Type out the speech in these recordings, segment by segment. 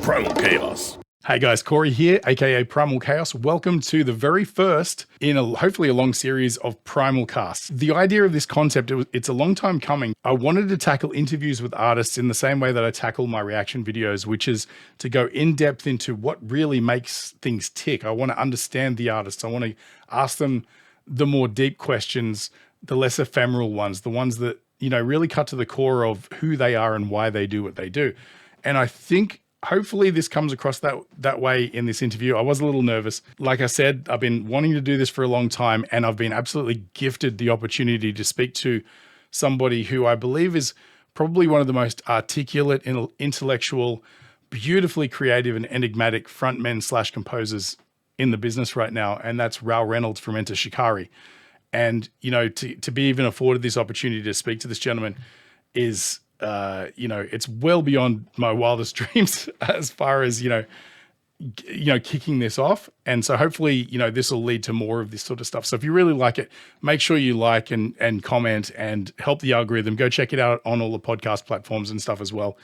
PrymalChaos. Hey guys, Corey here, aka PrymalChaos. Welcome to the very first in hopefully a long series of PrymalCast. The idea of this concept, it's a long time coming. I wanted to tackle interviews with artists in the same way that I tackle my reaction videos, which is to go in depth into what really makes things tick. I want to understand the artists. I want to ask them the more deep questions, the less ephemeral ones, the ones that, you know, really cut to the core of who they are and why they do what they do. And I think hopefully this comes across that way in this interview. I was a little nervous. Like I said, I've been wanting to do this for a long time, and I've been absolutely gifted the opportunity to speak to somebody who I believe is probably one of the most articulate, intellectual, beautifully creative and enigmatic frontmen / composers in the business right now. And that's Rou Reynolds from Enter Shikari. And, you know, to be even afforded this opportunity to speak to this gentleman is, you know, it's well beyond my wildest dreams as far as, you know, kicking this off. And so hopefully, you know, this will lead to more of this sort of stuff. So if you really like it, make sure you like and comment and help the algorithm. Go check it out on all the podcast platforms and stuff as well.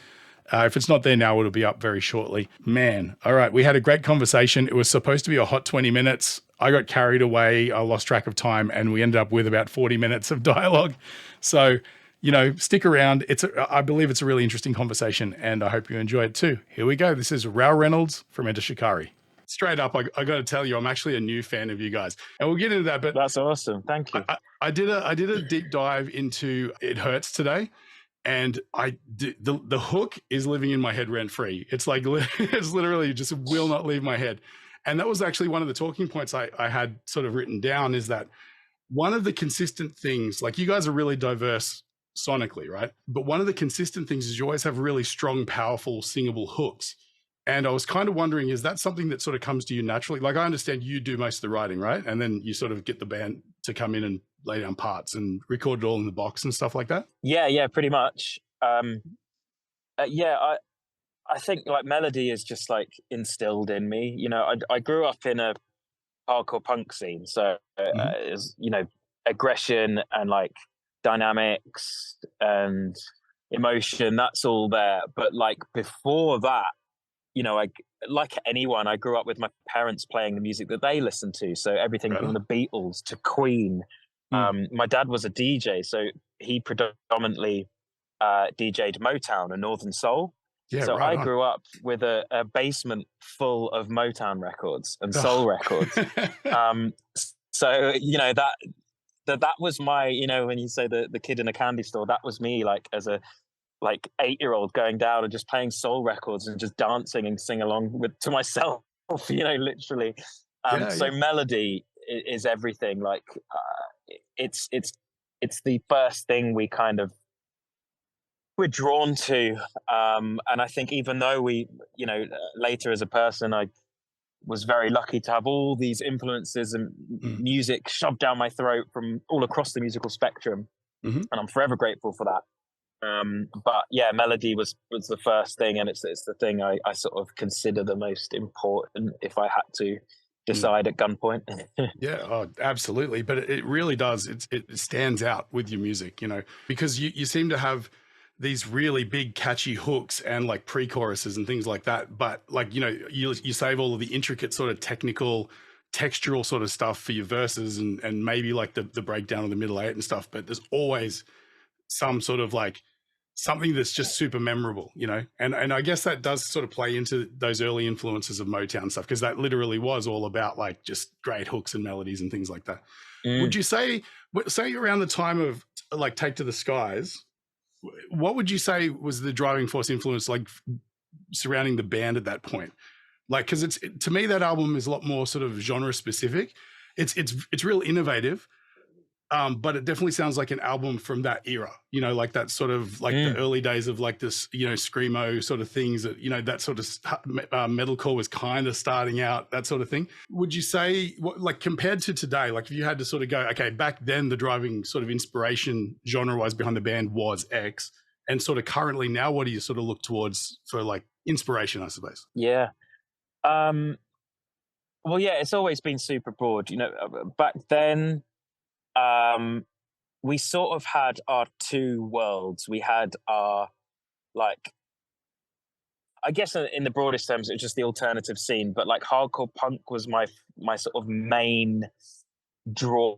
If it's not there now, it'll be up very shortly. Man, all right. We had a great conversation. It was supposed to be a hot 20 minutes. I got carried away. I lost track of time, and we ended up with about 40 minutes of dialogue. So, you know, stick around. I believe it's a really interesting conversation, and I hope you enjoy it too. Here we go. This is Rou Reynolds from Enter Shikari. Straight up, I got to tell you, I'm actually a new fan of you guys, and we'll get into that. But that's awesome. Thank you. I did a deep dive into It Hurts today, and the hook is living in my head rent free. It's like it's literally just will not leave my head. And that was actually one of the talking points I had sort of written down, is that one of the consistent things, like you guys are really diverse sonically, right? But one of the consistent things is you always have really strong, powerful, singable hooks. And I was kind of wondering, is that something that sort of comes to you naturally? Like, I understand you do most of the writing, right? And then you sort of get the band to come in and lay down parts and record it all in the box and stuff like that? Yeah, pretty much. I think like melody is just like instilled in me. You know, I grew up in a hardcore punk scene, so it's, you know, aggression and like dynamics and emotion, that's all there. But like before that, you know, like anyone, I grew up with my parents playing the music that they listened to. So everything from the Beatles to Queen. My dad was a DJ, so he predominantly DJ'd Motown and Northern Soul. Yeah, so I grew up with a basement full of Motown records and soul records. So, you know, that was my, you know, when you say the kid in a candy store, that was me, like as a 8-year-old going down and just playing soul records and just dancing and sing along to myself, you know, literally. So melody is everything. Like it's the first thing we're drawn to. And I think even though we, you know, later as a person, I was very lucky to have all these influences and music shoved down my throat from all across the musical spectrum. And I'm forever grateful for that. But yeah, melody was the first thing, and it's the thing I sort of consider the most important if I had to decide at gunpoint. Yeah, absolutely. But it really does. It stands out with your music, you know, because you seem to have these really big catchy hooks and like pre-choruses and things like that. But like, you know, you save all of the intricate sort of technical, textural sort of stuff for your verses and maybe like the breakdown of the middle 8 and stuff. But there's always some sort of like something that's just super memorable, you know? And I guess that does sort of play into those early influences of Motown stuff, because that literally was all about like just great hooks and melodies and things like that. Would you say around the time of like Take to the Skies, what would you say was the driving force influence like surrounding the band at that point? Like, because to me, that album is a lot more sort of genre specific. It's real innovative, but it definitely sounds like an album from that era, you know, like that sort of like the early days of like this, you know, screamo sort of things that, you know, that sort of metalcore was kind of starting out, that sort of thing. Would you say, like compared to today, like if you had to sort of go, okay, back then the driving sort of inspiration genre-wise behind the band was X, and sort of currently now, what do you sort of look towards for like inspiration, I suppose? Yeah. Well, yeah, it's always been super broad. You know, back then, we sort of had our two worlds. We had our like I guess in the broadest terms, it was just the alternative scene. But like hardcore punk was my sort of main draw.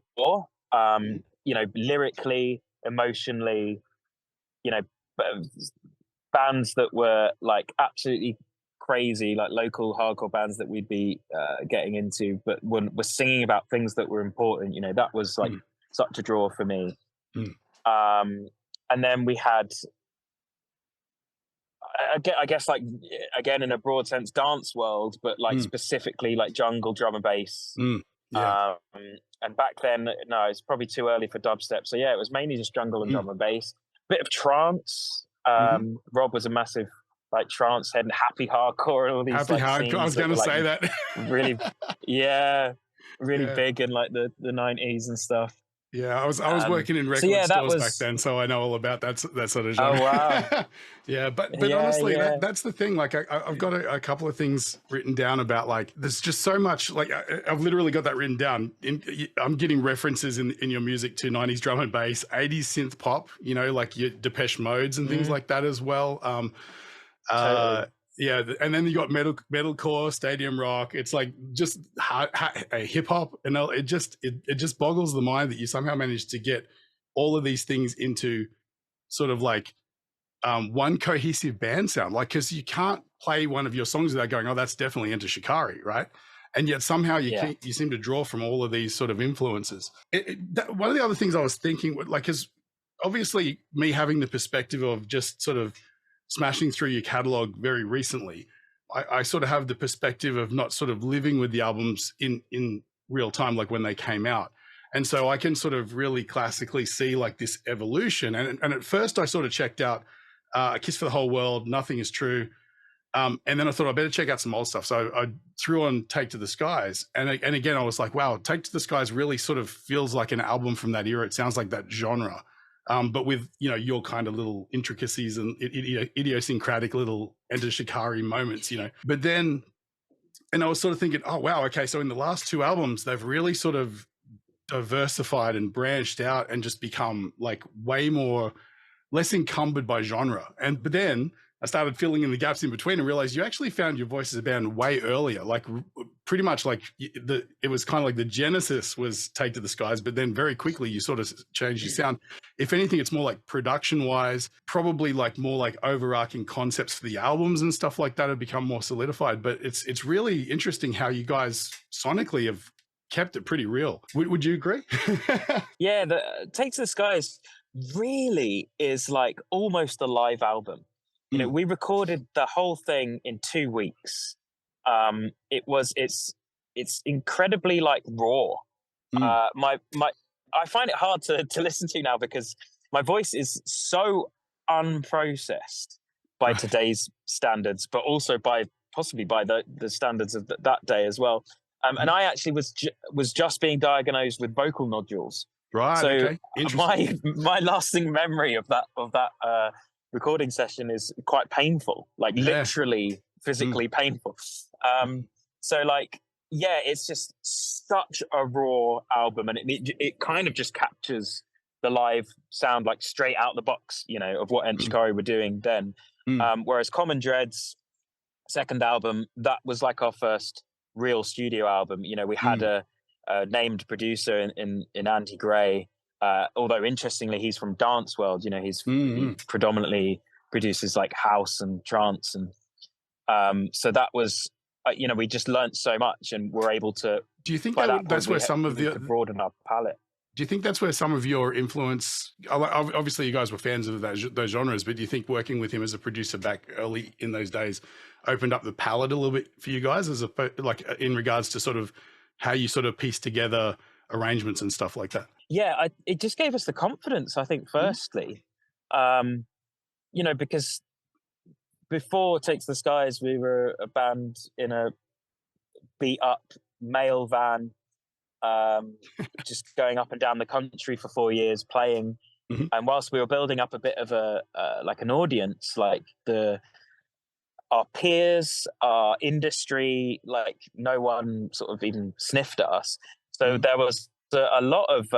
Lyrically, emotionally, you know, bands that were like absolutely crazy, like local hardcore bands that we'd be getting into, but were singing about things that were important. That was like such a draw for me. And then we had, I guess, like, again, in a broad sense, dance world, but like specifically like jungle drum and bass. And back then, no, it's probably too early for dubstep. So yeah, it was mainly just jungle and drum and bass. Bit of trance. Rob was a massive like trance head and happy hardcore and all these happy like hardcore. scenes. I was going to say that. Really, really big in like the 90s and stuff. Yeah, I was working in record stores back then, so I know all about that sort of genre. Oh wow! Yeah, but honestly, that's the thing. Like, I've got a couple of things written down about like there's just so much. Like, I've literally got that written down. I'm getting references in your music to 90s drum and bass, 80s synth pop. Like your Depeche Modes and things like that as well. Totally. Yeah, and then you got metalcore, stadium rock. It's like just hip hop, and it just boggles the mind that you somehow managed to get all of these things into sort of like one cohesive band sound. Like, because you can't play one of your songs without going, "Oh, that's definitely Enter Shikari," right? And yet somehow you seem to draw from all of these sort of influences. One of the other things I was thinking, like, because obviously me having the perspective of just sort of smashing through your catalog very recently, I sort of have the perspective of not sort of living with the albums in real time, like when they came out. And so I can sort of really classically see like this evolution. And at first I sort of checked out A Kiss for the Whole World, Nothing Is True. And then I thought I better check out some old stuff. So I threw on Take to the Skies. And again, I was like, wow, Take to the Skies really sort of feels like an album from that era. It sounds like that genre. But with, your kind of little intricacies and idiosyncratic little Enter Shikari moments, But then, and I was sort of thinking, oh, wow, okay, so in the last two albums, they've really sort of diversified and branched out and just become like way more, less encumbered by genre. But then I started filling in the gaps in between and realized you actually found your voice as a band way earlier, like pretty much like it was kind of like the genesis was Take to the Skies, but then very quickly you sort of changed your sound. If anything, it's more like production wise, probably like more like overarching concepts for the albums and stuff like that have become more solidified. But it's really interesting how you guys sonically have kept it pretty real. Would you agree? Yeah, the Take to the Skies really is like almost a live album. We recorded the whole thing in 2 weeks. It's incredibly like raw. I find it hard to listen to now because my voice is so unprocessed by today's standards, but also possibly by the standards of that day as well. And I actually was just being diagnosed with vocal nodules. Right. So okay. my lasting memory of that recording session is quite painful, like literally physically painful. So like, yeah, it's just such a raw album, and it kind of just captures the live sound like straight out the box, of what Enter Shikari were doing then. Whereas Common Dread's second album, that was like our first real studio album. We had a named producer in Andy Gray. Although interestingly, he's from dance world. He predominantly produces like house and trance, and so that was we just learned so much, and we're able to. Do you think that's where some of the broaden our palette? Do you think that's where some of your influence? Obviously, you guys were fans of those genres, but do you think working with him as a producer back early in those days opened up the palette a little bit for you guys, like in regards to sort of how you sort of piece together arrangements and stuff like that? Yeah, it just gave us the confidence, I think, firstly, because before Take to the Skies, we were a band in a beat up mail van, just going up and down the country for 4 years playing. And whilst we were building up a bit of like an audience, like our peers, our industry, like no one sort of even sniffed at us. So there was a lot of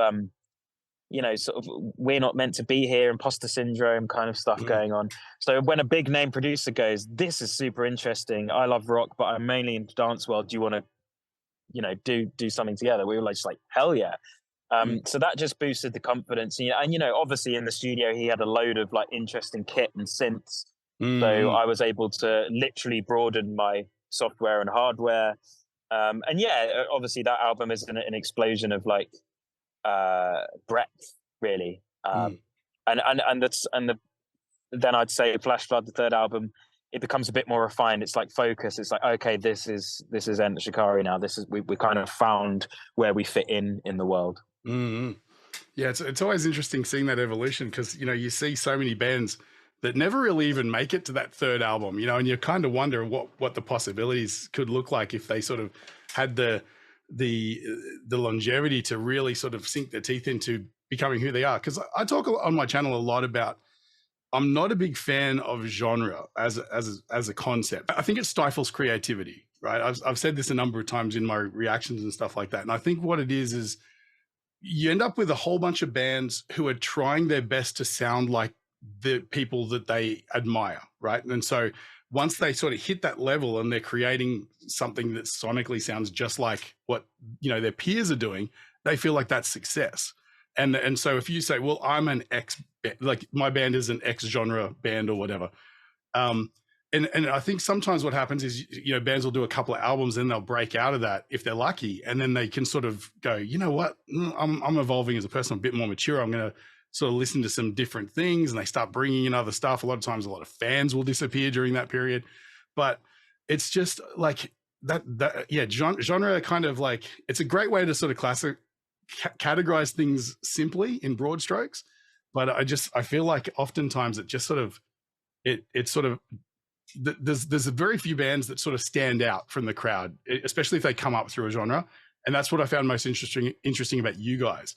sort of we're not meant to be here, imposter syndrome kind of stuff going on. So when a big name producer goes, this is super interesting, I love rock, but I'm mainly into dance world, do you want to do something together? We were like, just like, hell yeah. So that just boosted the confidence. And obviously in the studio he had a load of like interesting kit and synths, so I was able to literally broaden my software and hardware. And yeah, obviously that album is an explosion of like breadth, really. Then I'd say Flash Flood, the third album, it becomes a bit more refined. It's like focus. It's like, okay, this is Enter Shikari now. This is we kind of found where we fit in the world. Yeah, it's always interesting seeing that evolution, because you see so many bands that never really even make it to that third album, and you kind of wonder what the possibilities could look like if they sort of had the longevity to really sort of sink their teeth into becoming who they are. Because I talk on my channel a lot about, I'm not a big fan of genre as a concept. I think it stifles creativity, right? I've said this a number of times in my reactions and stuff like that. And I think what it is you end up with a whole bunch of bands who are trying their best to sound like the people that they admire, right? And so once they sort of hit that level and they're creating something that sonically sounds just like what their peers are doing, they feel like that's success. And so if you say, well, I'm an X, like my band is an X genre band or whatever, and I think sometimes what happens is bands will do a couple of albums and they'll break out of that if they're lucky, and then they can sort of go, you know what, I'm evolving as a person, I'm a bit more mature, I'm going to sort of listen to some different things, and they start bringing in other stuff. A lot of times a lot of fans will disappear during that period, but it's just like that genre kind of like, it's a great way to sort of categorize things simply in broad strokes, but I feel like oftentimes it just sort of there's very few bands that sort of stand out from the crowd, especially if they come up through a genre. And that's what I found most interesting about you guys,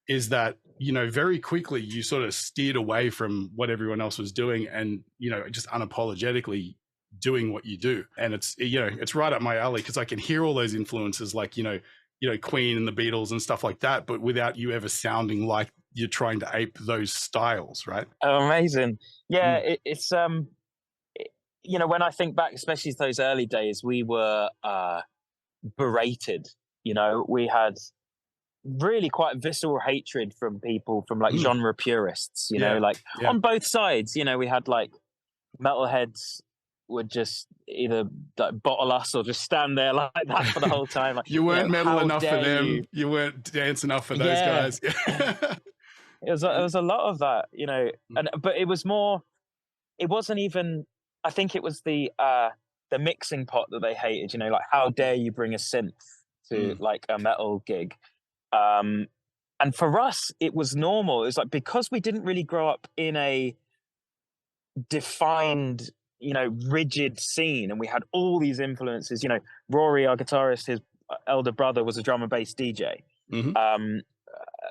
is that very quickly you sort of steered away from what everyone else was doing, and just unapologetically doing what you do. And it's right up my alley, because I can hear all those influences, like Queen and the Beatles and stuff like that, but without you ever sounding like you're trying to ape those styles, right? Oh, amazing. Yeah, it's when I think back, especially those early days, we were berated. We had really quite visceral hatred from people, from like genre purists, on both sides. We had like metalheads would just either like bottle us or just stand there like that for the whole time. Like, you weren't metal enough for them. You weren't dance enough for those guys. It was a lot of that, but it was more. It wasn't even. I think it was the mixing pot that they hated. Like, how dare you bring a synth to like a metal gig? And for us, it was normal. It was like, because we didn't really grow up in a defined, rigid scene, and we had all these influences. Rory, our guitarist, his elder brother, was a drum and bass DJ.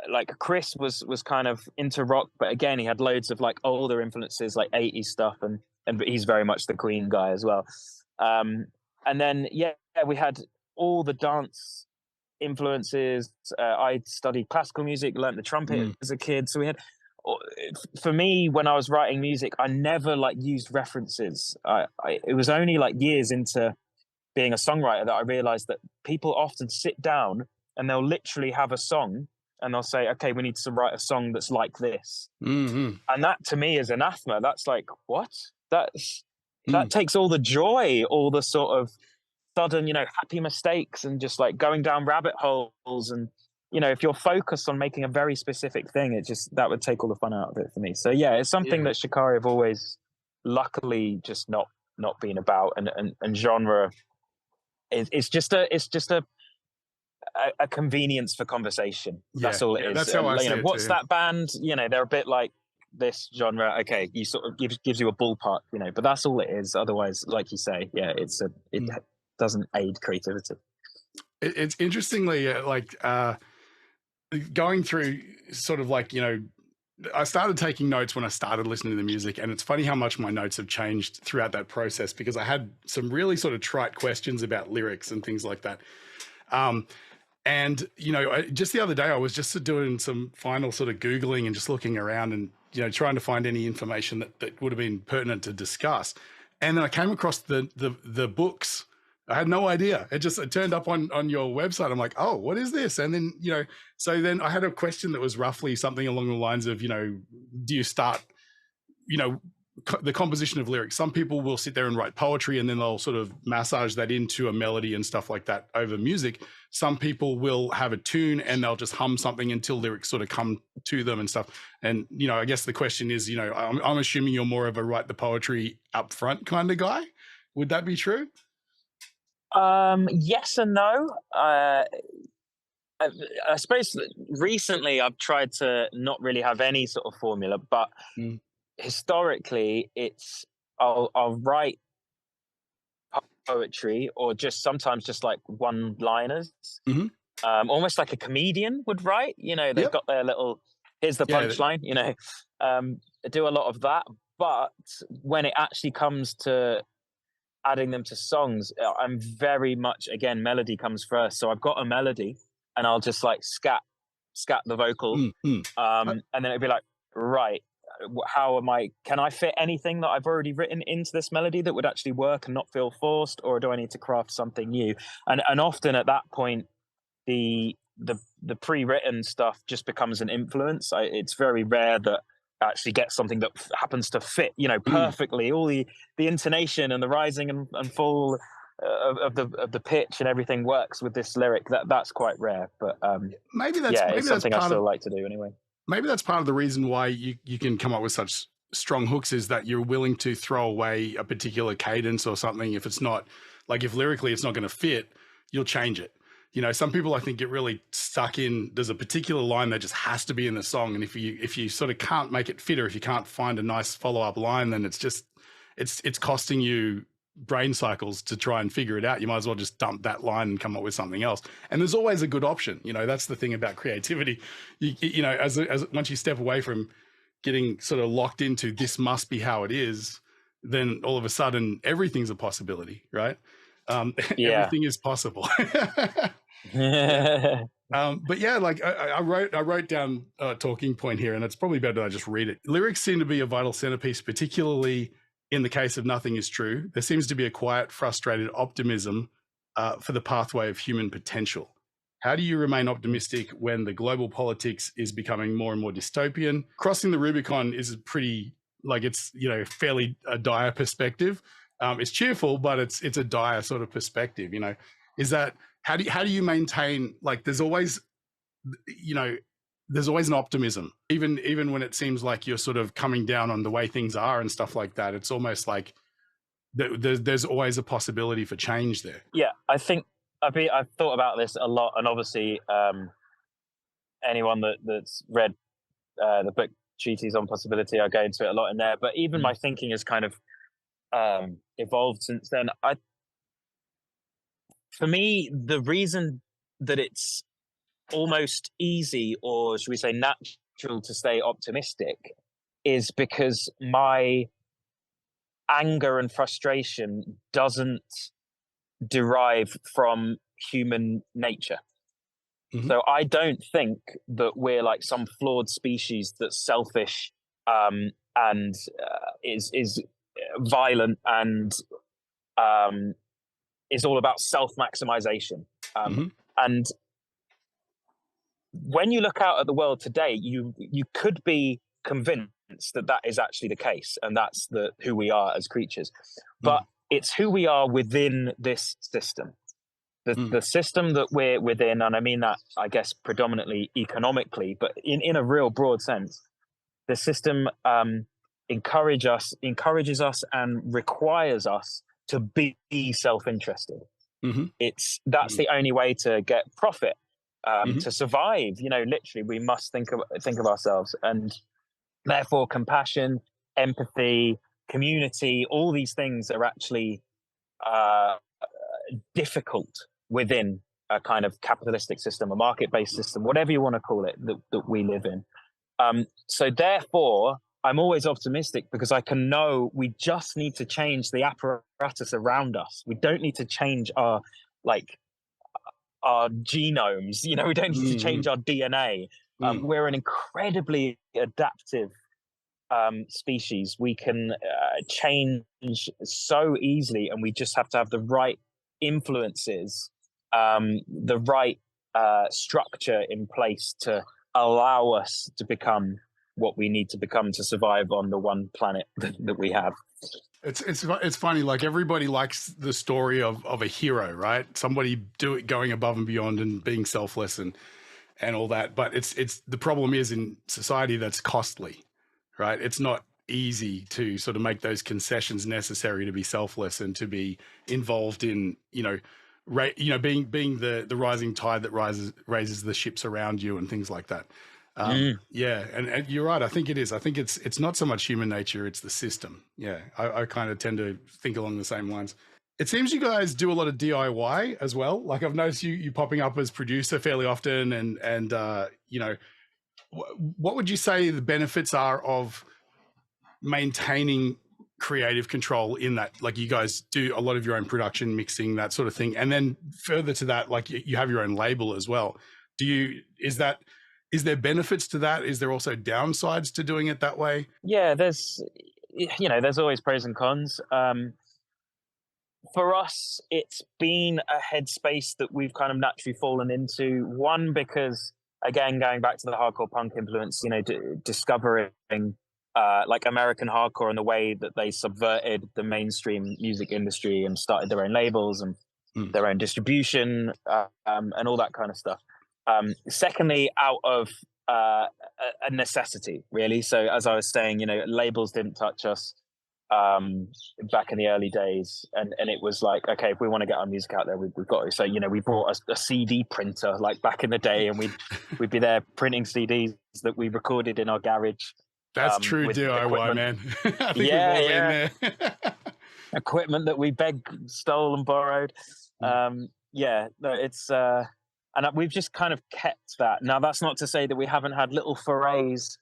Like Chris was kind of into rock, but again, he had loads of like older influences, like 80s stuff, and he's very much the Queen guy as well. And then we had all the dance influences. I studied classical music, learned the trumpet as a kid, so we had. For me, when I was writing music, I never like used references. It was only like years into being a songwriter that I realized that people often sit down and they'll literally have a song and they'll say, okay, we need to write a song that's like this. And that to me is anathema. That's like, what? That takes all the joy, all the sort of sudden, happy mistakes, and just like going down rabbit holes. And, if you're focused on making a very specific thing, that would take all the fun out of it for me. So yeah, it's something that Shikari have always luckily just not been about. And genre it's just a convenience for conversation. That's all it is. That's how I see it what's too. That band, they're a bit like this genre. Okay, you sort of gives you a ballpark, but that's all it is. Otherwise, like you say, it doesn't aid creativity. It's interestingly going through sort of like, I started taking notes when I started listening to the music, and it's funny how much my notes have changed throughout that process, because I had some really sort of trite questions about lyrics and things like that. And, just the other day, I was just doing some final sort of Googling and just looking around and, trying to find any information that would have been pertinent to discuss. And then I came across the books. I had no idea. It turned up on your website. I'm like, oh, what is this? And then, so then I had a question that was roughly something along the lines of, do you start, the composition of lyrics? Some people will sit there and write poetry and then they'll sort of massage that into a melody and stuff like that over music. Some people will have a tune and they'll just hum something until lyrics sort of come to them and stuff. And, I guess the question is, I'm assuming you're more of a write the poetry up front kind of guy. Would that be true? Yes and no. I suppose recently I've tried to not really have any sort of formula, but historically it's I'll write poetry or just sometimes just like one-liners, almost like a comedian would write. They've got their little here's the punchline. I do a lot of that, but when it actually comes to adding them to songs, I'm very much, again, melody comes first. So I've got a melody and I'll just like scat the vocal, and then it'd be like, right, can I fit anything that I've already written into this melody that would actually work and not feel forced, or do I need to craft something new? And often at that point, the pre-written stuff just becomes an influence. It's very rare that I actually get something that happens to fit, perfectly. All the intonation and the rising and fall of the pitch and everything works with this lyric. That's quite rare, but maybe it's something I still like to do anyway. Maybe that's part of the reason why you can come up with such strong hooks, is that you're willing to throw away a particular cadence or something. If it's not, like, if lyrically it's not going to fit, you'll change it. Some people, I think, get really stuck in, there's a particular line that just has to be in the song. And if you sort of can't make it fit, or if you can't find a nice follow-up line, then it's costing you brain cycles to try and figure it out. You might as well just dump that line and come up with something else. And there's always a good option. That's the thing about creativity. As once you step away from getting sort of locked into this must be how it is, then all of a sudden everything's a possibility, right? Everything is possible. But yeah, like I wrote down a talking point here, and it's probably better that I just read it. Lyrics seem to be a vital centerpiece, particularly in the case of Nothing Is True. There seems to be a quiet, frustrated optimism for the pathway of human potential. How do you remain optimistic when the global politics is becoming more and more dystopian? Crossing the Rubicon is pretty, like, it's, fairly a dire perspective. It's cheerful, but it's a dire sort of perspective. Is that how do you maintain, like, there's always an optimism, even when it seems like you're sort of coming down on the way things are and stuff like that. It's almost like there's always a possibility for change there. Yeah, I think I've thought about this a lot, and obviously anyone that's read the book Treatise on Possibility, I go into it a lot in there. But even my thinking has kind of evolved since then. For me, the reason that it's almost easy, or should we say natural, to stay optimistic is because my anger and frustration doesn't derive from human nature. So I don't think that we're like some flawed species that's selfish and is violent and is all about self-maximization. And when you look out at the world today, you could be convinced that is actually the case, and that's who we are as creatures. But it's who we are within this system. The system that we're within, and I mean that, I guess, predominantly economically, but in a real broad sense, the system encourages us and requires us to be self-interested. That's the only way to get profit, to survive. Literally, we must think of ourselves, and therefore compassion, empathy, community, all these things are actually difficult within a kind of capitalistic system, a market-based system, whatever you want to call it, that we live in. So therefore, I'm always optimistic because I can know we just need to change the apparatus around us. We don't need to change our our genomes. You know, we don't need to change our DNA. We're an incredibly adaptive species. We can change so easily, and we just have to have the right influences, the right structure in place to allow us to become what we need to become to survive on the one planet that we have. It's funny, like everybody likes the story of a hero, right? Somebody going above and beyond and being selfless and all that. But it's the problem is in society that's costly, right? It's not easy to sort of make those concessions necessary to be selfless and to be involved in, being the rising tide that raises the ships around you and things like that. Yeah, and you're right. I think it is. I think it's not so much human nature; it's the system. Yeah, I kind of tend to think along the same lines. It seems you guys do a lot of DIY as well. Like I've noticed you popping up as producer fairly often, and what would you say the benefits are of maintaining creative control in that? Like you guys do a lot of your own production, mixing, that sort of thing, and then further to that, like you have your own label as well. Is there benefits to that? Is there also downsides to doing it that way? Yeah, there's always pros and cons. For us, it's been a headspace that we've kind of naturally fallen into. One, because again, going back to the hardcore punk influence, discovering like American hardcore and the way that they subverted the mainstream music industry and started their own labels and their own distribution and all that kind of stuff. Secondly, out of a necessity, really. So as I was saying, labels didn't touch us back in the early days, and it was like, okay, if we want to get our music out there, we've got to. So we brought a CD printer like back in the day, and we'd be there printing CDs that we recorded in our garage. That's true DIY, man. I think yeah, we've all been there. Equipment that we begged, stole, and borrowed. It's. And we've just kind of kept that. Now, that's not to say that we haven't had little forays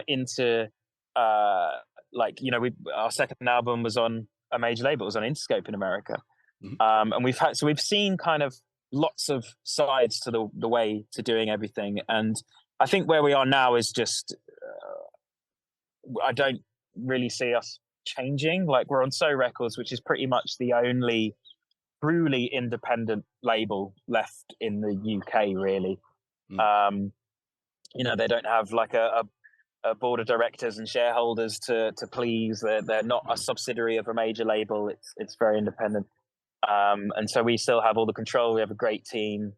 into, our second album was on a major label. It was on Interscope in America. And we've seen kind of lots of sides to the way to doing everything. And I think where we are now is just, I don't really see us changing. Like we're on So Records, which is pretty much the only truly independent label left in the UK, really. They don't have like a board of directors and shareholders to please. They're not a subsidiary of a major label. It's very independent, and so we still have all the control. We have a great team,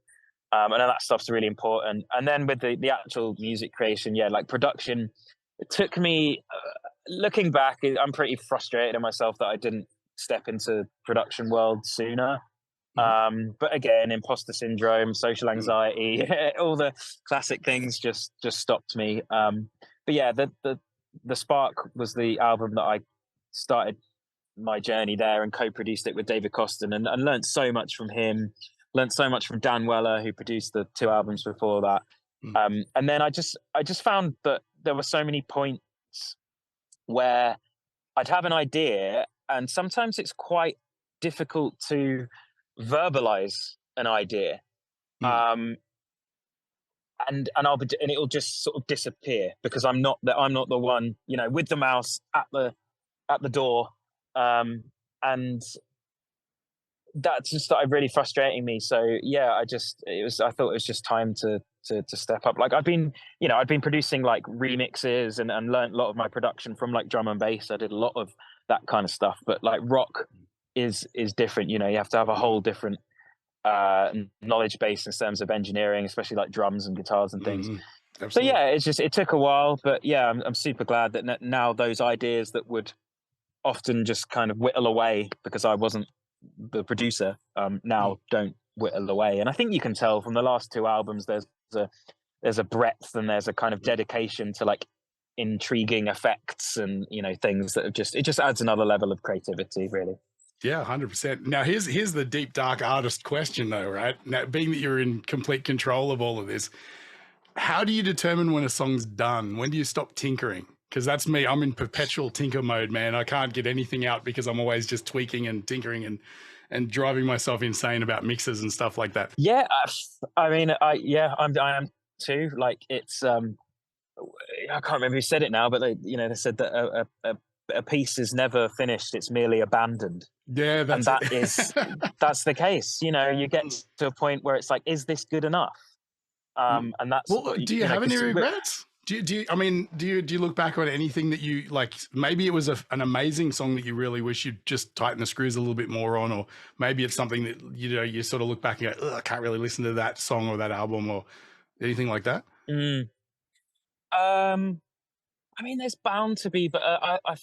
and that stuff's really important. And then with the actual music creation, like production, it took me. Looking back, I'm pretty frustrated in myself that I didn't step into production world sooner. But again, imposter syndrome, social anxiety, all the classic things just stopped me. But yeah, the Spark was the album that I started my journey there and co-produced it with David Costin and learned so much from him, learned so much from Dan Weller, who produced the 2 albums before that. And then I just found that there were so many points where I'd have an idea, and sometimes it's quite difficult to verbalize an idea, and it'll just sort of disappear because I'm not the one with the mouse at the door, and that just started really frustrating me. So I thought it was just time to step up. Like I'd been producing like remixes and learned a lot of my production from like drum and bass. I did a lot of that kind of stuff, but like rock is different. You have to have a whole different knowledge base in terms of engineering, especially like drums and guitars and things. So it took a while, but I'm super glad that now those ideas that would often just kind of whittle away because I wasn't the producer now don't whittle away. And I think you can tell from the last 2 albums there's a breadth and there's a kind of dedication to like intriguing effects and things that it just adds another level of creativity, really. Yeah, 100%. Now here's the deep dark artist question though, right? Now, being that you're in complete control of all of this, how do you determine when a song's done? When do you stop tinkering? Because that's me. I'm in perpetual tinker mode, man. I can't get anything out because I'm always just tweaking and tinkering and driving myself insane about mixes and stuff like that. Yeah, I mean, I am too. Like, it's I can't remember who said it now, but they said that a piece is never finished; it's merely abandoned. Yeah, and that's the case. You get to a point where it's like, is this good enough? And that's do you have any regrets? Do you look back on anything that you like? Maybe it was an amazing song that you really wish you'd just tighten the screws a little bit more on, or maybe it's something that you sort of look back and go, I can't really listen to that song or that album or anything like that. I mean, there's bound to be, but I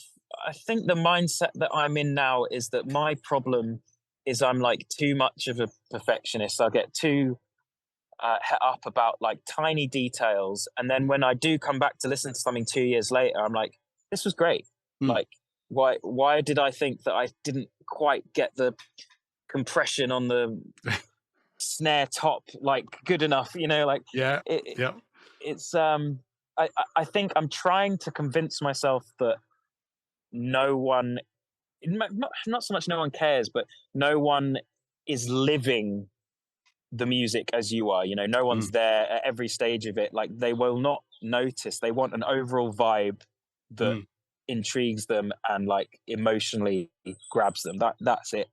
think the mindset that I'm in now is that my problem is I'm like too much of a perfectionist. I get too het up about like tiny details, and then when I do come back to listen to something 2 years later, I'm like, this was great. Like, why did I think that I didn't quite get the compression on the snare top like good enough? It's I think I'm trying to convince myself that no one, not so much no one cares, but no one is living the music as you are. No one's there at every stage of it. Like, they will not notice. They want an overall vibe that intrigues them and like emotionally grabs them. That's it.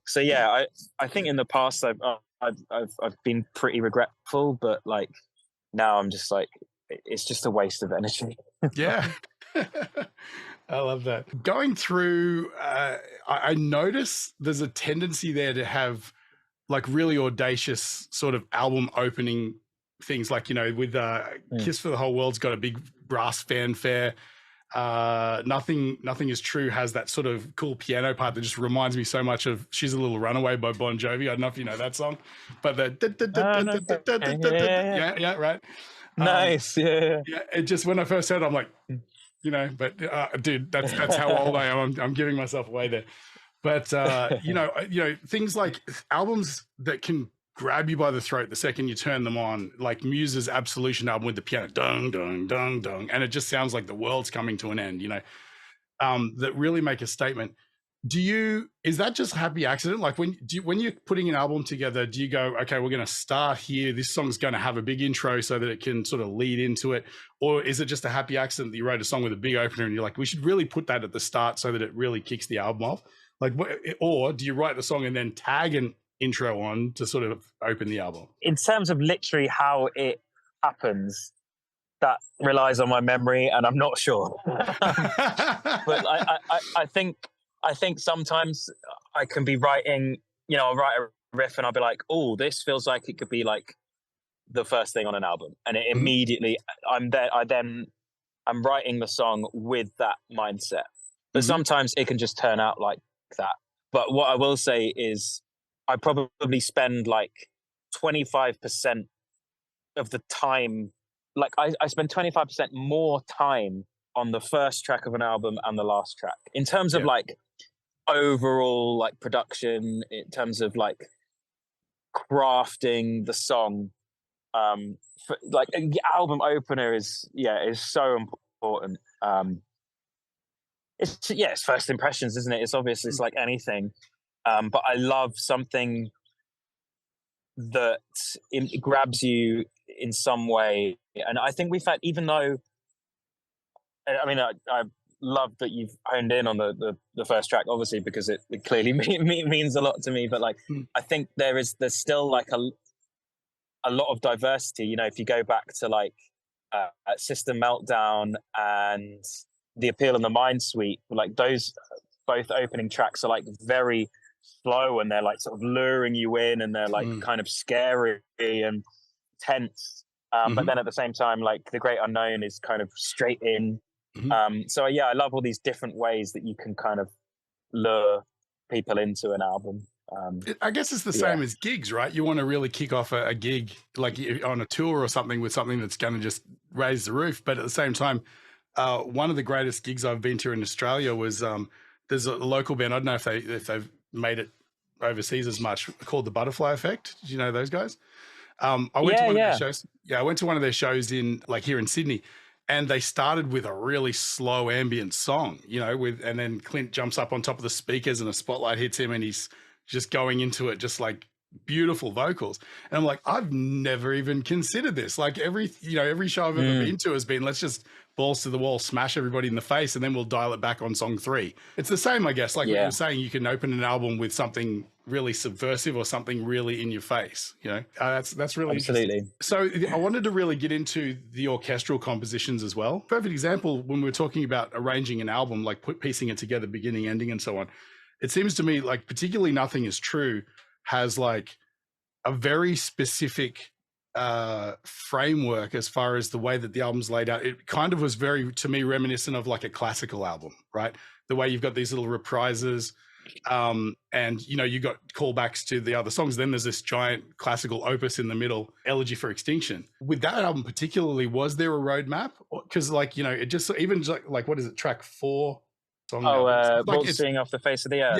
So yeah, I think in the past I've been pretty regretful, but like now I'm just like, it's just a waste of energy. Yeah. I love that. Going through, I notice there's a tendency there to have like really audacious sort of album opening things, like, with Kiss for the Whole World's got a big brass fanfare. Nothing Is True has that sort of cool piano part that just reminds me so much of She's a Little Runaway by Bon Jovi. I don't know if you know that song, but yeah, right. Nice. Yeah. It just, when I first heard it, I'm like, but dude, that's how old I am. I'm giving myself away there. But things like albums that can grab you by the throat the second you turn them on, like Muse's Absolution album with the piano, dung, dung, dung, dung, and it just sounds like the world's coming to an end, that really make a statement. Is that just a happy accident? Like, when you're putting an album together, do you go, okay, we're going to start here, this song's going to have a big intro so that it can sort of lead into it? Or is it just a happy accident that you wrote a song with a big opener and you're like, we should really put that at the start so that it really kicks the album off? Like, or do you write the song and then tag an intro on to sort of open the album? In terms of literally how it happens, that relies on my memory, and I'm not sure. But I think sometimes I can be writing, I'll write a riff and I'll be like, oh, this feels like it could be like the first thing on an album. And it immediately, I'm writing the song with that mindset. But sometimes it can just turn out like that. But what I will say is I probably spend like 25% of the time, like I spend 25% more time on the first track of an album and the last track in terms of like overall like production, in terms of like crafting the song. Like an album opener is so important. It's first impressions, isn't it? It's obvious, it's like anything. But I love something that it grabs you in some way. And I think we've had, even though, I mean, I love that you've honed in on the first track, obviously, because it clearly means a lot to me. But like, I think there's still like a lot of diversity. If you go back to like System Meltdown and The Appeal and the Mind Sweep, like those both opening tracks are like very slow and they're like sort of luring you in and they're like kind of scary and tense. But then at the same time, like The Great Unknown is kind of straight in. So yeah, I love all these different ways that you can kind of lure people into an album. I guess it's the same as gigs, right? You want to really kick off a gig like on a tour or something with something that's going to just raise the roof. But at the same time, one of the greatest gigs I've been to in Australia was there's a local band. I don't know if they've made it overseas as much, called the Butterfly Effect. Do you know those guys? I went to one of their shows. Yeah, I went to one of their shows here in Sydney, and they started with a really slow ambient song, and then Clint jumps up on top of the speakers and a spotlight hits him and he's just going into it, just like beautiful vocals. And I'm like, I've never even considered this. Like every show I've ever been to has been, let's just balls to the wall, smash everybody in the face, and then we'll dial it back on song 3. It's the same, I guess. Like what you were saying, you can open an album with something really subversive or something really in your face. That's really absolutely. So I wanted to really get into the orchestral compositions as well. Perfect example when we're talking about arranging an album, like piecing it together, beginning, ending, and so on. It seems to me like particularly Nothing Is True has like a very specific framework as far as the way that the album's laid out. It kind of was very, to me, reminiscent of like a classical album, right? The way you've got these little reprises, and you got callbacks to the other songs. Then there's this giant classical opus in the middle, Elegy for Extinction. With that album particularly, was there a roadmap? Because it just even like what is it, track 4? Waltzing Off the Face of the Earth.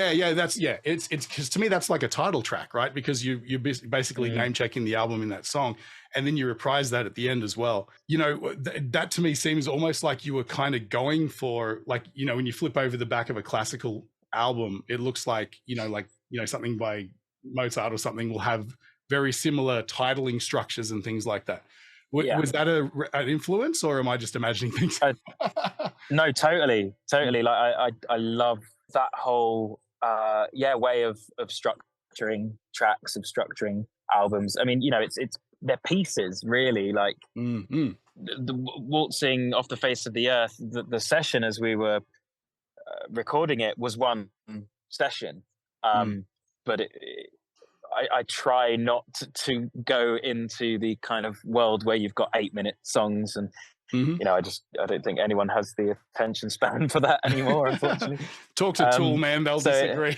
It's because to me that's like a title track, right? Because you're basically name checking the album in that song, and then you reprise that at the end as well. That to me seems almost like you were kind of going for, like, when you flip over the back of a classical album, it looks like something by Mozart or something will have very similar titling structures and things like that. Was that an influence, or am I just imagining things? No, totally. Like I love that whole way of structuring tracks, of structuring albums. I mean, it's they're pieces, really. Like the Waltzing Off the Face of the Earth, the session as we were recording it was one session, but I try not to go into the kind of world where you've got 8-minute songs, and I don't think anyone has the attention span for that anymore, unfortunately. Talk to Tool, man, they'll disagree.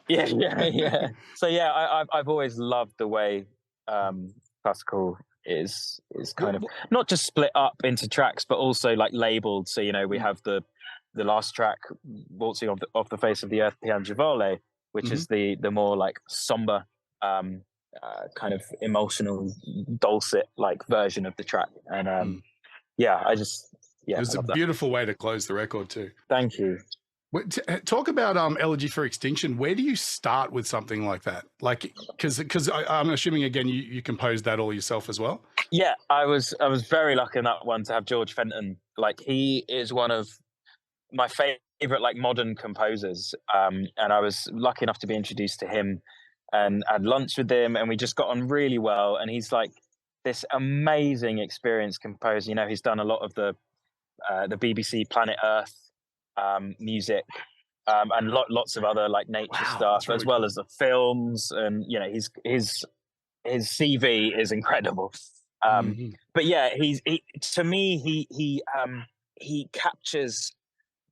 Yeah. So I've always loved the way classical is kind of not just split up into tracks, but also like labeled. So we have the last track, Waltzing Off the Face of the Earth, Piangevole, which is the more like somber, kind of emotional, dulcet like version of the track. And it was a beautiful way to close the record too. Thank you. Talk about Elegy for Extinction. Where do you start with something like that? Like, because I'm assuming again you composed that all yourself as well. Yeah, I was very lucky in that one to have George Fenton. Like, he is one of my favorite like modern composers, and I was lucky enough to be introduced to him and had lunch with him, and we just got on really well. And he's like this amazing experienced composer. He's done a lot of the BBC Planet Earth music, and lots of other like nature stuff, really, as well as the films. And his CV is incredible. But yeah, to me he captures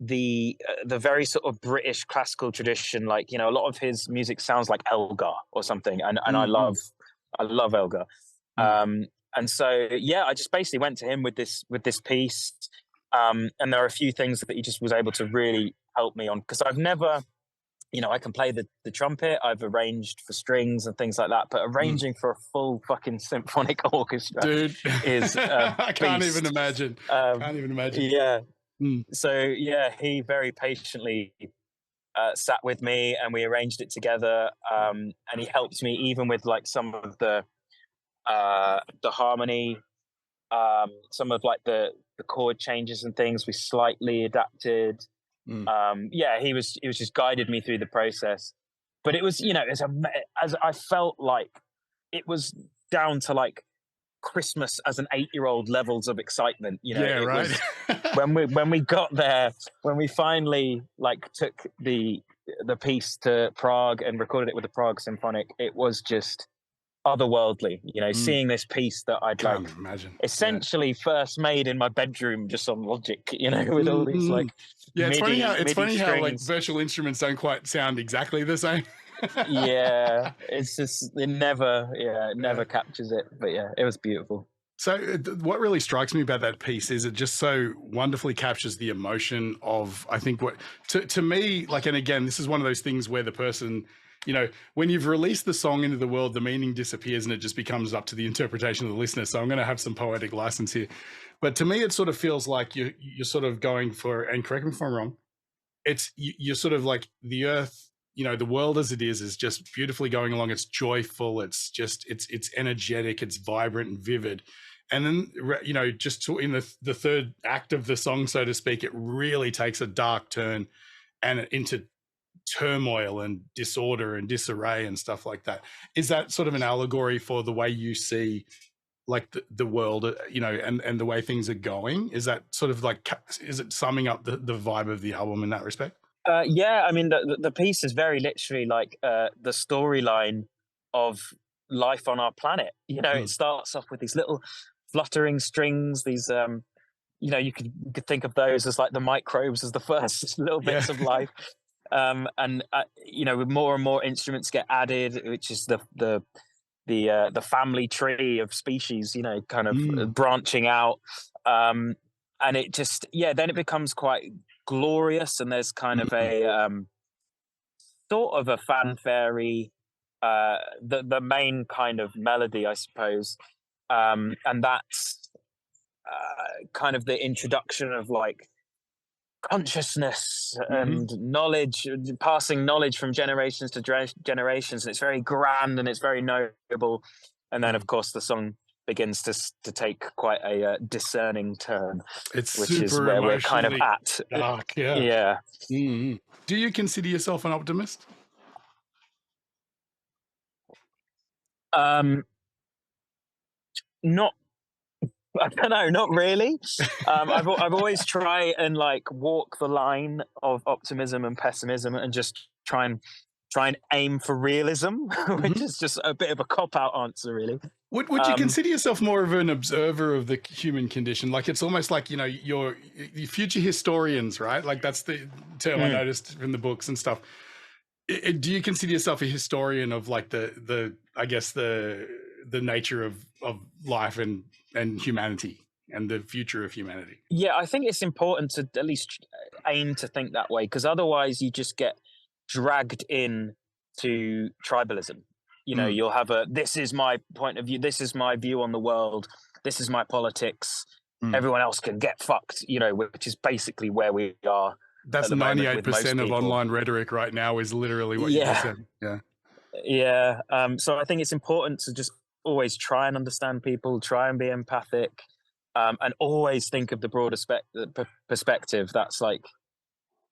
the very sort of British classical tradition. Like, a lot of his music sounds like Elgar or something, and I love Elgar. And so I just basically went to him with this piece, and there are a few things that he just was able to really help me on, because I've never, I can play the trumpet, I've arranged for strings and things like that, but arranging for a full fucking symphonic orchestra, dude, is I can't even imagine. Yeah. So he very patiently sat with me, and we arranged it together, and he helped me even with like some of the harmony, some of like the chord changes and things we slightly adapted. He was just guided me through the process. But it was, as I felt like it was down to like Christmas as an 8-year-old levels of excitement. Right. when we got there, when we finally like took the piece to Prague and recorded it with the Prague Symphonic, it was just otherworldly, seeing this piece that I'd essentially first made in my bedroom just on Logic, with all these like it's MIDI, funny how like strings. virtual instruments don't quite sound exactly the same. It's just it never captures it, but it was beautiful. So what really strikes me about that piece is it just so wonderfully captures the emotion of, I think, what to me, like, and again, this is one of those things where the person, when you've released the song into the world, the meaning disappears and it just becomes up to the interpretation of the listener. So I'm going to have some poetic license here. But to me, it sort of feels like you're sort of going for, and correct me if I'm wrong, you're sort of like the earth the world as it is just beautifully going along. It's joyful. It's just, it's energetic. It's vibrant and vivid. And then, just in the third act of the song, so to speak, it really takes a dark turn and into turmoil and disorder and disarray and stuff like that. Is that sort of an allegory for the way you see like the world, and the way things are going? Is that sort of like, is it summing up the vibe of the album in that respect? Yeah, I mean, the piece is very literally like the storyline of life on our planet. It starts off with these little fluttering strings, these you could think of those as like the microbes, as the first little bits of life. And with more and more instruments get added, which is the family tree of species, kind of branching out. And it just, then it becomes quite glorious, and there's kind of a sort of a fanfare-y, the main kind of melody, I suppose. And that's kind of the introduction of like consciousness and knowledge, passing knowledge from generations to generations, and it's very grand and it's very noble. And then of course the song begins to take quite a discerning turn, which is where we're kind of at. Dark, yeah. Mm-hmm. Do you consider yourself an optimist? Not, I don't know, not really. I've always tried and like walk the line of optimism and pessimism, and just try and aim for realism, which is just a bit of a cop-out answer, really. Would you consider yourself more of an observer of the human condition? Like, it's almost like, you're future historians, right? Like, that's the term I noticed in the books and stuff. Do you consider yourself a historian of like the I guess the nature of life and humanity and the future of humanity? Yeah, I think it's important to at least aim to think that way, because otherwise you just get dragged in to tribalism. You'll have this is my point of view, this is my view on the world, this is my politics, everyone else can get fucked, which is basically where we are. That's 98% of online rhetoric right now, is literally what you just said. Yeah. So I think it's important to just always try and understand people, try and be empathic, and always think of the broader perspective. That's like,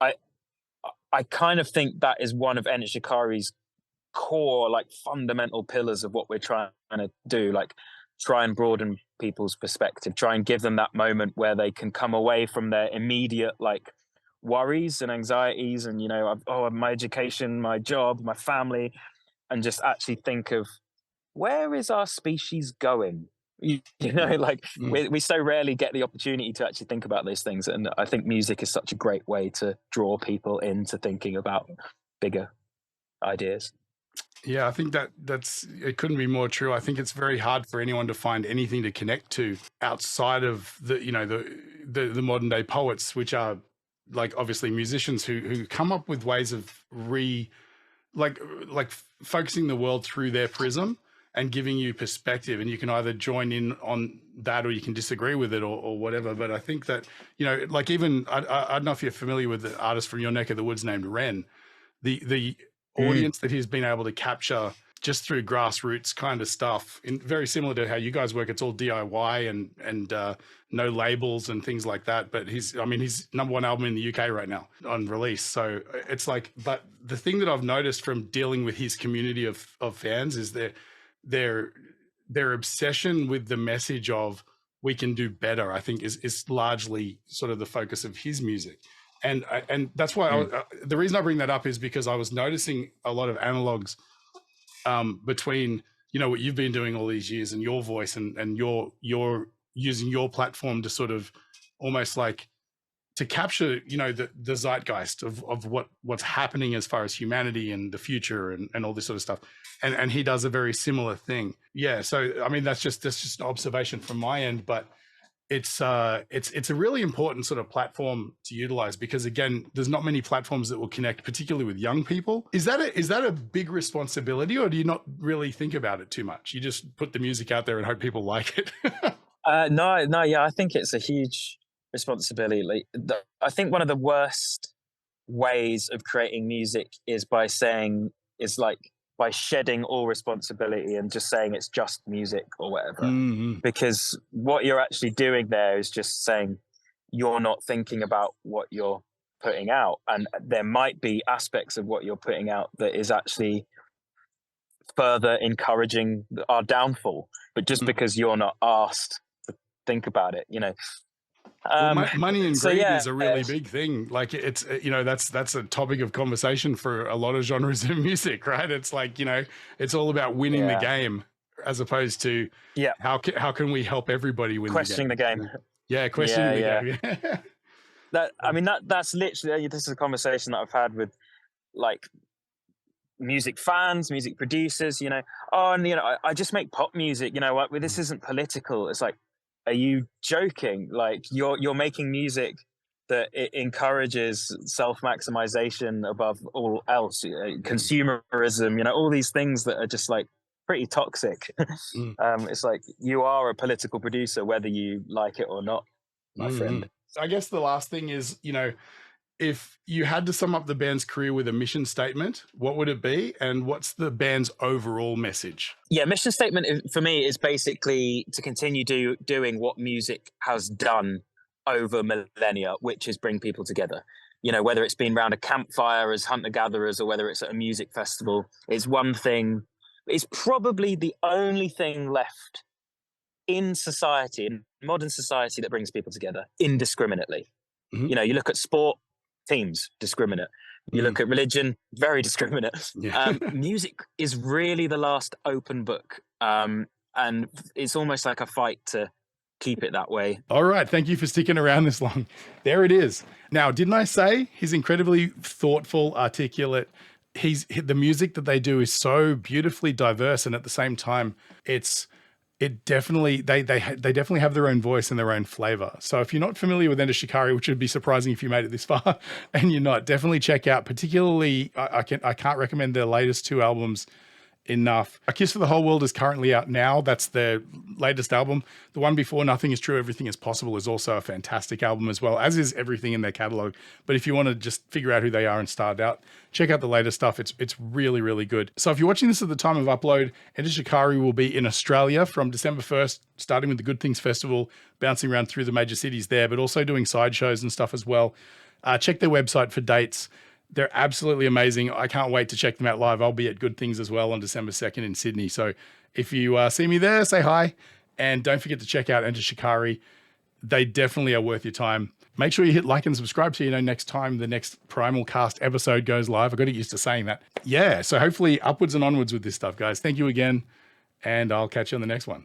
I kind of think that is one of Enter Shikari's core, like fundamental pillars of what we're trying to do. Like, try and broaden people's perspective, try and give them that moment where they can come away from their immediate like worries and anxieties and my education, my job, my family, and just actually think of, where is our species going? We so rarely get the opportunity to actually think about those things, and I think music is such a great way to draw people into thinking about bigger ideas. Yeah, I think that's it couldn't be more true. I think it's very hard for anyone to find anything to connect to outside of the modern day poets, which are like obviously musicians who come up with ways of focusing the world through their prism and giving you perspective, and you can either join in on that or you can disagree with it or whatever. But I think that, like, even I don't know if you're familiar with the artist from your neck of the woods named Ren, the audience that he's been able to capture just through grassroots kind of stuff, very similar to how you guys work. It's all DIY and no labels and things like that. But he's number one album in the UK right now on release. So it's like, but the thing that I've noticed from dealing with his community of fans is their obsession with the message of we can do better, I think is largely sort of the focus of his music. And that's why the reason I bring that up is because I was noticing a lot of analogs between, what you've been doing all these years and your voice and you're using your platform to sort of almost like to capture, the zeitgeist of what's happening as far as humanity and the future and all this sort of stuff. And he does a very similar thing. Yeah. So, I mean, that's just an observation from my end, but it's a really important sort of platform to utilize, because again, there's not many platforms that will connect, particularly with young people. Is that a big responsibility, or do you not really think about it too much? You just put the music out there and hope people like it? No. Yeah, I think it's a huge responsibility. I think one of the worst ways of creating music is by shedding all responsibility and just saying it's just music or whatever. Mm-hmm. Because what you're actually doing there is just saying you're not thinking about what you're putting out, and there might be aspects of what you're putting out that is actually further encouraging our downfall, but just because you're not asked to think about it, Well, money and so greed yeah, is a really big thing. Like it's, that's a topic of conversation for a lot of genres of music, right? It's like, it's all about winning the game as opposed to how can we help everybody win questioning the game? Yeah, questioning the game. That's literally, this is a conversation that I've had with like music fans, music producers, I just make pop music, what, this isn't political. It's like, are you joking? Like you're making music that it encourages self-maximization above all else, consumerism, all these things that are just like pretty toxic. It's like you are a political producer, whether you like it or not, my friend. I guess the last thing is, if you had to sum up the band's career with a mission statement, what would it be? And what's the band's overall message? Yeah, mission statement for me is basically to continue doing what music has done over millennia, which is bring people together. Whether it's been around a campfire as hunter-gatherers or whether it's at a music festival, it's one thing. It's probably the only thing left in society, in modern society, that brings people together indiscriminately. You look at sport, teams, discriminate. You look at religion, very discriminate. Music is really the last open book. And it's almost like a fight to keep it that way. All right. Thank you for sticking around this long. There it is. Now, didn't I say he's incredibly thoughtful, articulate? The music that they do is so beautifully diverse. And at the same time, they definitely have their own voice and their own flavor. So if you're not familiar with Enter Shikari, which would be surprising if you made it this far and you're not, definitely check out, particularly, I can't recommend their latest 2 albums enough. A Kiss for the Whole World is currently out now. That's their latest album. The one before, Nothing Is True, Everything Is Possible, is also a fantastic album as well, as is everything in their catalog. But if you want to just figure out who they are and start out, check out the latest stuff. It's really, really good. So if you're watching this at the time of upload, Enter Shikari will be in Australia from December 1st, starting with the Good Things Festival, bouncing around through the major cities there, but also doing side shows and stuff as well. Check their website for dates. They're absolutely amazing. I can't wait to check them out live. I'll be at Good Things as well on December 2nd in Sydney. So if you see me there, say hi. And don't forget to check out Enter Shikari. They definitely are worth your time. Make sure you hit like and subscribe so you know next time the next PrymalCast episode goes live. I got used to saying that. Yeah, so hopefully upwards and onwards with this stuff, guys. Thank you again, and I'll catch you on the next one.